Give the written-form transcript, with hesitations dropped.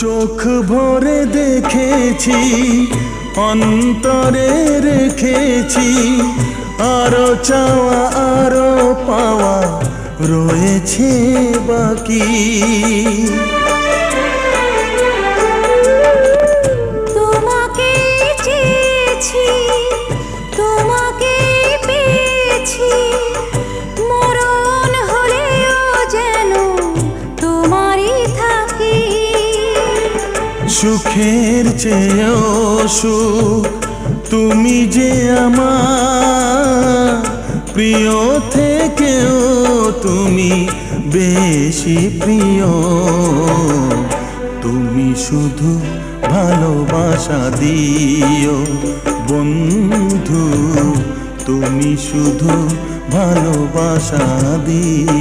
চোখ ভরে দেখেছি, অন্তরে রেখেছি, আরো চাওয়া আরো পাওয়া রয়েছে বাকি। তোমাকে চেয়েছি, তোমাকে পেয়েছি, মরণ হলেও যেন তোমারই থাকি। সুখের চেয়েও সুখ তুমি যে আমার, প্রিয় থেকেও তুমি বেশি প্রিয়। তুমি শুধু ভালোবাসা দিও বন্ধু, তুমি শুধু ভালোবাসা দিও।